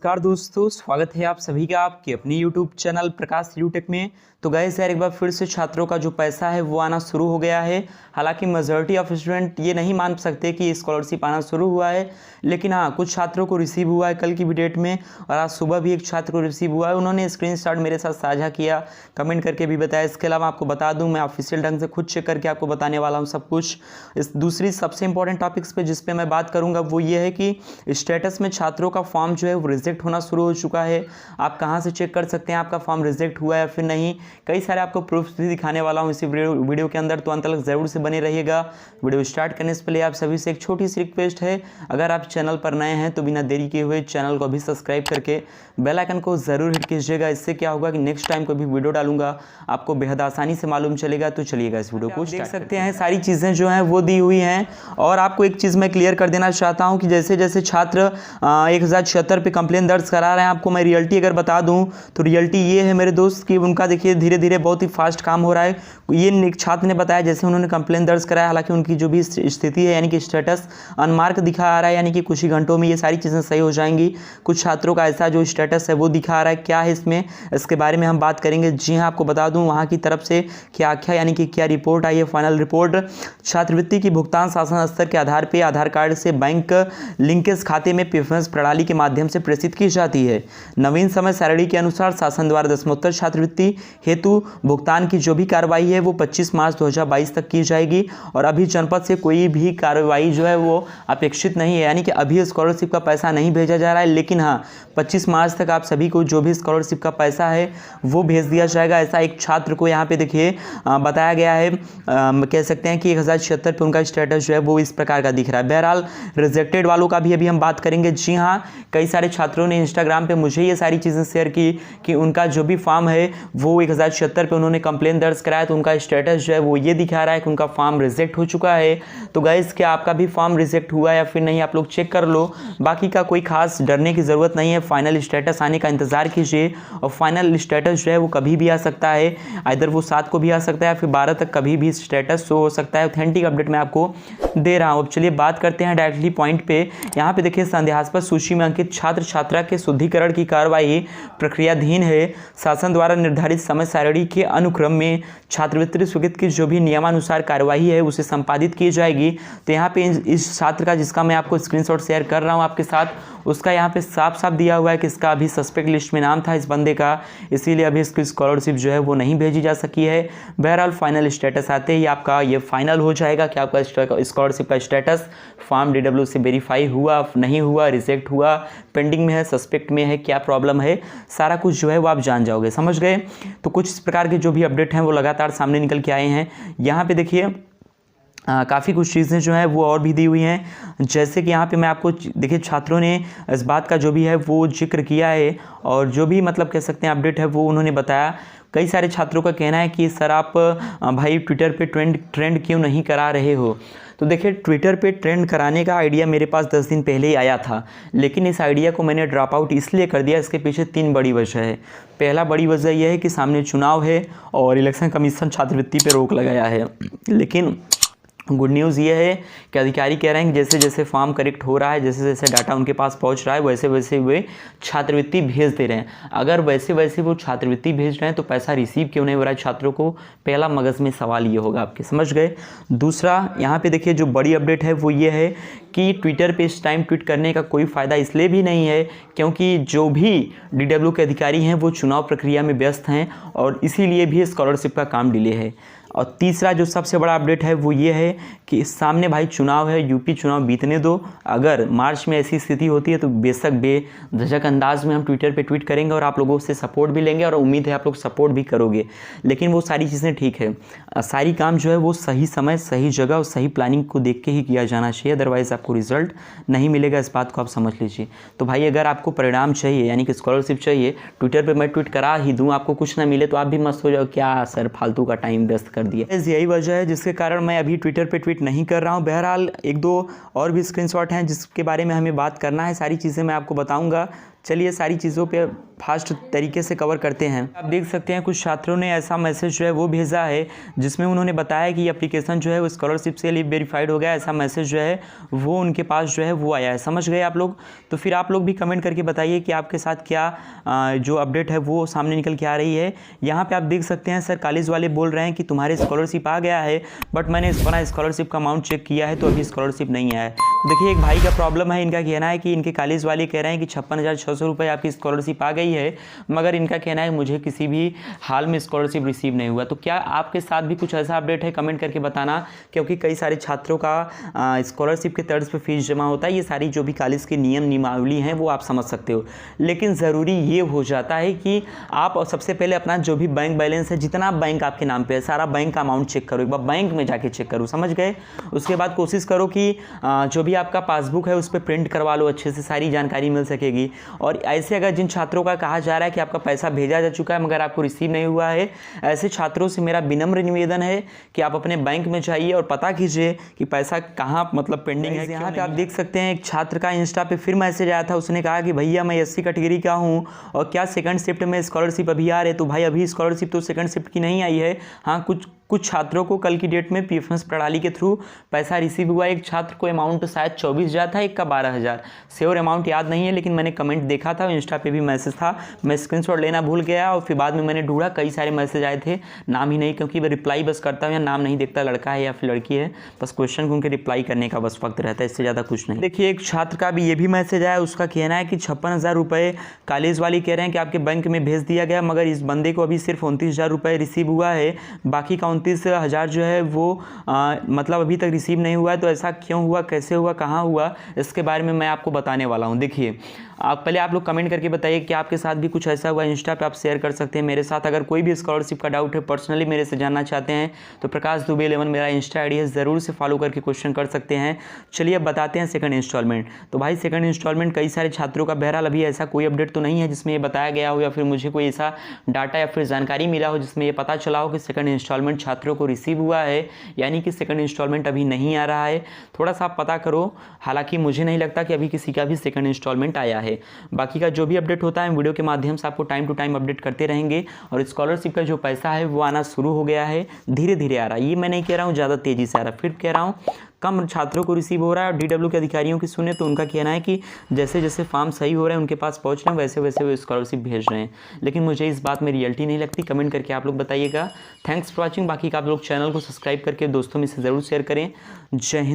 नमस्कार दोस्तों, स्वागत है आप सभी का आपके अपने YouTube चैनल प्रकाश यूटेक में। तो गाइस यार, एक बार फिर से छात्रों का जो पैसा है वो आना शुरू हो गया है। हालांकि मेजॉरिटी ऑफ स्टूडेंट ये नहीं मान सकते कि स्कॉलरशिप आना शुरू हुआ है, लेकिन हाँ, कुछ छात्रों को रिसीव हुआ है कल की भी डेट में, और आज सुबह भी एक छात्र को रिसीव हुआ है। उन्होंने स्क्रीनशॉट मेरे साथ साझा किया, कमेंट करके भी बताया। इसके अलावा आपको बता दूँ, मैं ऑफिशियल ढंग से खुद चेक करके आपको बताने वाला हूँ सब कुछ। इस दूसरी सबसे इंपॉर्टेंट टॉपिक्स पे जिस पे मैं बात करूँगा वो ये है कि स्टेटस में छात्रों का फॉर्म जो है वो रिजेक्ट होना शुरू हो चुका है। आप कहाँ से चेक कर सकते हैं आपका फॉर्म रिजेक्ट हुआ है या फिर नहीं, कई सारे आपको प्रूफ्स भी दिखाने वाला हूँ इसी वीडियो के अंदर, तो अंत तक जरूर से बने रहिएगा। वीडियो स्टार्ट करने से पहले आप सभी से एक छोटी सी रिक्वेस्ट है, अगर आप चैनल पर नए हैं तो बिना देरी किए हुए चैनल को अभी सब्सक्राइब करके बेल आइकन को ज़रूर हिट कीजिएगा। इससे क्या होगा कि नेक्स्ट टाइम कोई भी वीडियो डालूंगा आपको बेहद आसानी से मालूम चलेगा। तो चलिएगा इस वीडियो को देख सकते हैं, सारी चीज़ें जो हैं वो दी हुई हैं। और आपको एक चीज़ मैं क्लियर कर देना चाहता हूँ कि जैसे जैसे छात्र 1076 पे कंप्लेन दर्ज करा रहे हैं, आपको मैं रियलिटी अगर बता दूं तो रियलिटी ये है मेरे दोस्त कि उनका देखिए धीरे धीरे बहुत ही फास्ट काम हो रहा है। ये एक छात्र ने बताया जैसे उन्होंने कंप्लेन दर्ज कराया, हालांकि उनकी जो भी स्थिति है यानी कि स्टेटस अनमार्क दिखा आ रहा है, यानी कि कुछ ही घंटों में ये सारी चीज़ें सही हो जाएंगी। कुछ छात्रों का ऐसा जो स्टेटस है वो दिखा रहा है, क्या है इसमें, इसके बारे में हम बात करेंगे। जी हाँ, आपको बता दूँ वहाँ की तरफ से क्या क्या यानी कि क्या रिपोर्ट आई है। फाइनल रिपोर्ट, छात्रवृत्ति की भुगतान शासन स्तर के आधार पर आधार कार्ड से बैंक लिंकेज खाते में प्रेफरेंस प्रणाली के माध्यम से प्रेषित की जाती है। नवीन समय सारणी के अनुसार शासन द्वारा दशमोत्तर छात्रवृत्ति हेतु भुगतान की जो भी कार्रवाई है वो 25 मार्च 2022 तक की जाएगी। और अभी जनपद से कोई भी कार्रवाई जो है वो अपेक्षित नहीं है, यानी कि अभी स्कॉलरशिप का पैसा नहीं भेजा जा रहा है, लेकिन हाँ 25 मार्च तक आप सभी को जो भी स्कॉलरशिप का पैसा है वो भेज दिया जाएगा। ऐसा एक छात्र को यहाँ पे देखिए बताया गया है। कह सकते हैं कि 1076 पे उनका स्टेटस जो है वो इस प्रकार का दिख रहा है। बहरहाल रिजेक्टेड वालों का भी अभी हम बात करेंगे। जी हाँ, कई सारे छात्रों ने इंस्टाग्राम पे मुझे ये सारी चीज़ें शेयर की कि उनका जो भी फॉर्म है वो 1076 पे उन्होंने कंप्लेन दर्ज कराया, तो उनका स्टेटस जो है वो ये दिखा रहा है कि उनका फॉर्म रिजेक्ट हो चुका है। तो गाइस, क्या आपका भी फॉर्म रिजेक्ट हुआ या फिर नहीं, आप लोग चेक कर लो। बाकी का कोई खास डरने की ज़रूरत नहीं है, फाइनल स्टेटस आने का इंतज़ार कीजिए। और फाइनल स्टेटस जो है वो कभी भी आ सकता है, इधर वो 7 को भी आ सकता है, फिर 12 तक कभी भी स्टेटस शो हो सकता है। ऑथेंटिक अपडेट मैं आपको दे रहा हूँ। अब चलिए बात करते हैं डायरेक्टली पॉइंट पे। यहाँ पे देखिए, संदेहास्पद सूची में अंकित छात्र छात्रा के शुद्धिकरण की कार्रवाई प्रक्रियाधीन है। शासन द्वारा निर्धारित समय सारणी के अनुक्रम में छात्रवृत्ति स्वीकृत की जो भी नियमानुसार कार्रवाई है उसे संपादित की जाएगी। तो यहाँ पे इस छात्र का, जिसका मैं आपको स्क्रीनशॉट शेयर कर रहा हूँ आपके साथ, उसका यहाँ पे साफ साफ दिया हुआ है कि इसका अभी सस्पेक्ट लिस्ट में नाम था इस बंदे का, इसीलिए अभी इसकी स्कॉलरशिप जो है वो नहीं भेजी जा सकी है। बहरहाल फाइनल स्टेटस आते ही आपका ये फाइनल हो जाएगा कि आपका स्कॉलरशिप का स्टेटस फॉर्म DW से वेरीफाई हुआ, नहीं हुआ, रिजेक्ट हुआ, पेंडिंग में है, सस्पेक्ट में है, क्या प्रॉब्लम है, सारा कुछ जो है वो आप जान जाओगे। समझ गए? तो कुछ इस प्रकार के जो भी अपडेट हैं वो लगातार सामने निकल के आए हैं। यहाँ पे देखिए काफ़ी कुछ चीज़ें जो हैं वो और भी दी हुई हैं। जैसे कि यहाँ पे मैं आपको देखिए, छात्रों ने इस बात का जो भी है वो जिक्र किया है, और जो भी मतलब कह सकते हैं अपडेट है वो उन्होंने बताया। कई सारे छात्रों का कहना है कि सर आप भाई ट्विटर पे ट्रेंड क्यों नहीं करा रहे हो। तो देखिए, ट्विटर पे ट्रेंड कराने का आइडिया मेरे पास 10 दिन पहले ही आया था, लेकिन इस आइडिया को मैंने ड्रॉप आउट इसलिए कर दिया। इसके पीछे 3 बड़ी वजह है। पहला बड़ी वजह यह है कि सामने चुनाव है और इलेक्शन कमीशन छात्रवृत्ति पे रोक लगाया है। लेकिन गुड न्यूज़ ये है कि अधिकारी कह रहे हैं कि जैसे जैसे फॉर्म करेक्ट हो रहा है, जैसे जैसे डाटा उनके पास पहुंच रहा है, वैसे वैसे वे छात्रवृत्ति भेज दे रहे हैं। अगर वैसे वैसे वो छात्रवृत्ति भेज रहे हैं तो पैसा रिसीव क्यों नहीं हो रहा है छात्रों को? पहला मगज़ में सवाल ये होगा आपके, समझ गए? दूसरा, यहाँ पे देखिए जो बड़ी अपडेट है वो ये है कि ट्विटर पे इस टाइम ट्वीट करने का कोई फ़ायदा इसलिए भी नहीं है क्योंकि जो भी DW के अधिकारी हैं वो चुनाव प्रक्रिया में व्यस्त हैं, और इसीलिए भी स्कॉलरशिप का काम डिले है। और तीसरा जो सबसे बड़ा अपडेट है वो ये है कि सामने भाई चुनाव है, यूपी चुनाव बीतने दो। अगर मार्च में ऐसी स्थिति होती है तो बेशक बेझिझक अंदाज में हम ट्विटर पे ट्वीट करेंगे और आप लोगों से सपोर्ट भी लेंगे, और उम्मीद है आप लोग सपोर्ट भी करोगे। लेकिन वो सारी चीज़ें ठीक है, सारी काम जो है वो सही समय, सही जगह और सही प्लानिंग को देख के ही किया जाना चाहिए, अदरवाइज़ आपको रिजल्ट नहीं मिलेगा। इस बात को आप समझ लीजिए। तो भाई अगर आपको परिणाम चाहिए यानी कि स्कॉलरशिप चाहिए, ट्विटर पर मैं ट्वीट करा ही दूँ, आपको कुछ ना मिले तो आप भी मस्त हो जाओ, क्या सर फालतू का टाइम व्यस्त कर दिया। यही वजह है जिसके कारण मैं अभी ट्विटर पे ट्वीट नहीं कर रहा हूँ। बहरहाल 1-2 और भी स्क्रीनशॉट हैं जिसके बारे में हमें बात करना है, सारी चीज़ें मैं आपको बताऊंगा। चलिए सारी चीज़ों पे फास्ट तरीके से कवर करते हैं। आप देख सकते हैं कुछ छात्रों ने ऐसा मैसेज जो है वो भेजा है जिसमें उन्होंने बताया कि एप्लीकेशन जो है वो स्कॉलरशिप से लिए वेरीफाइड हो गया, ऐसा मैसेज जो है वो उनके पास जो है वो आया है। समझ गए आप लोग? तो फिर आप लोग भी कमेंट करके बताइए कि आपके साथ क्या जो अपडेट है वो सामने निकल के आ रही है। यहाँ पे आप देख सकते हैं सर कॉलेज वाले बोल रहे हैं कि तुम्हारे स्कॉलरशिप आ गया है, बट मैंने अपना स्कॉलरशिप का अमाउंट चेक किया है तो अभी स्कॉलरशिप नहीं आया है। देखिए एक भाई का प्रॉब्लम है, इनका कहना है कि इनके कॉलेज वाले कह रहे हैं कि 56,600 रुपये आपकी स्कॉलरशिप आ गई है, मगर इनका कहना है मुझे किसी भी हाल में स्कॉलरशिप रिसीव नहीं हुआ। तो क्या आपके साथ भी कुछ ऐसा अपडेट है? कमेंट करके बताना, क्योंकि कई सारे छात्रों का स्कॉलरशिप के तर्ज पर फीस जमा होता है। ये सारी जो भी कॉलेज के नियम नियमावली हैं वो आप समझ सकते हो, लेकिन ज़रूरी ये हो जाता है कि आप सबसे पहले अपना जो भी बैंक बैलेंस है, जितना बैंक आपके नाम पे है, सारा बैंक का अमाउंट चेक करो, एक बार बैंक में जाके चेक करो। समझ गए? उसके बाद कोशिश करो कि जो भी आपका पासबुक है उस पर प्रिंट करवा लो, अच्छे से सारी जानकारी मिल सकेगी। और ऐसे अगर जिन छात्रों का कहा जा रहा है कि आपका पैसा भेजा जा चुका है मगर आपको रिसीव नहीं हुआ है, ऐसे छात्रों से मेरा विनम्र निवेदन है कि आप अपने बैंक में जाइए और पता कीजिए कि पैसा कहाँ मतलब पेंडिंग है। यहाँ पे आप देख सकते हैं एक छात्र का इंस्टा पे फिर मैसेज आया था, उसने कहा कि भैया मैं SC कैटेगरी का हूँ और क्या सेकंड शिफ्ट में स्कॉलरशिप अभी आ रहे? तो भाई अभी स्कॉलरशिप तो सेकंड शिफ्ट की नहीं आई है। हाँ, कुछ छात्रों को कल की डेट में PFMS प्रणाली के थ्रू पैसा रिसीव हुआ। एक छात्र को अमाउंट शायद 24,000 था, एक का 12,000। श्योर अमाउंट याद नहीं है, लेकिन मैंने कमेंट देखा था, इंस्टा पे भी मैसेज था, मैं स्क्रीनशॉट लेना भूल गया और फिर बाद में मैंने ढूंढा, कई सारे मैसेज आए थे, नाम ही नहीं, क्योंकि मैं रिप्लाई बस करता हूँ या नाम नहीं देखता, लड़का है या फिर लड़की है, बस क्वेश्चन को उनके रिप्लाई करने का बस वक्त रहता है, इससे ज़्यादा कुछ नहीं। देखिए एक छात्र का भी ये भी मैसेज आया, उसका कहना है कि 56,000 रुपये कॉलेज वाले कह रहे हैं कि आपके बैंक में भेज दिया गया, मगर इस बंदे को अभी सिर्फ 29,000 रुपये रिसीव हुआ है, बाकी का 29,000 जो है वो मतलब अभी तक रिसीव नहीं हुआ है। तो ऐसा क्यों हुआ, कैसे हुआ, कहाँ हुआ, इसके बारे में मैं आपको बताने वाला हूँ। देखिए पहले आप लोग कमेंट करके बताइए कि आपके साथ भी कुछ ऐसा हुआ। इंस्टा पे आप शेयर कर सकते हैं मेरे साथ। अगर कोई भी स्कॉलरशिप का डाउट है, पर्सनली मेरे से जानना चाहते हैं, तो प्रकाश दुबे 11 मेरा इंस्टा आईडी है, ज़रूर से फॉलो करके क्वेश्चन कर सकते हैं। चलिए अब बताते हैं सेकंड इंस्टॉलमेंट। तो भाई सेकंड इंस्टॉलमेंट कई सारे छात्रों का, बहरहाल अभी ऐसा कोई अपडेट तो नहीं है जिसमें ये बताया गया हो या फिर मुझे कोई ऐसा डाटा या फिर जानकारी मिला हो जिसमें ये पता चला हो कि सेकंड इंस्टॉलमेंट छात्रों को रिसीव हुआ है, यानी कि सेकंड इंस्टॉलमेंट अभी नहीं आ रहा है। थोड़ा सा आप पता करो, हालांकि मुझे नहीं लगता कि अभी किसी का भी सेकंड इंस्टॉलमेंट आया है। बाकी का जो भी अपडेट होता है वीडियो के माध्यम से आपको टाइम टू टाइम अपडेट करते रहेंगे। और स्कॉलरशिप का जो पैसा है वो आना शुरू हो गया है, धीरे धीरे आ रहा है। ये मैं नहीं कह रहा हूँ ज़्यादा तेज़ी से आ रहा है, फिर कह रहा हूँ कम छात्रों को रिसीव हो रहा है। और DW के अधिकारियों की सुने तो उनका कहना है कि जैसे जैसे फॉर्म सही हो रहे हैं, उनके पास पहुँच रहे हैं, वैसे वैसे वो स्कॉलरशिप भेज रहे हैं। लेकिन मुझे इस बात में रियलिटी नहीं लगती। कमेंट करके आप लोग बताइएगा। Thanks for watching. बाकी का आप लोग चैनल को सब्सक्राइब करके दोस्तों में से ज़रूर शेयर करें। जय हिंद।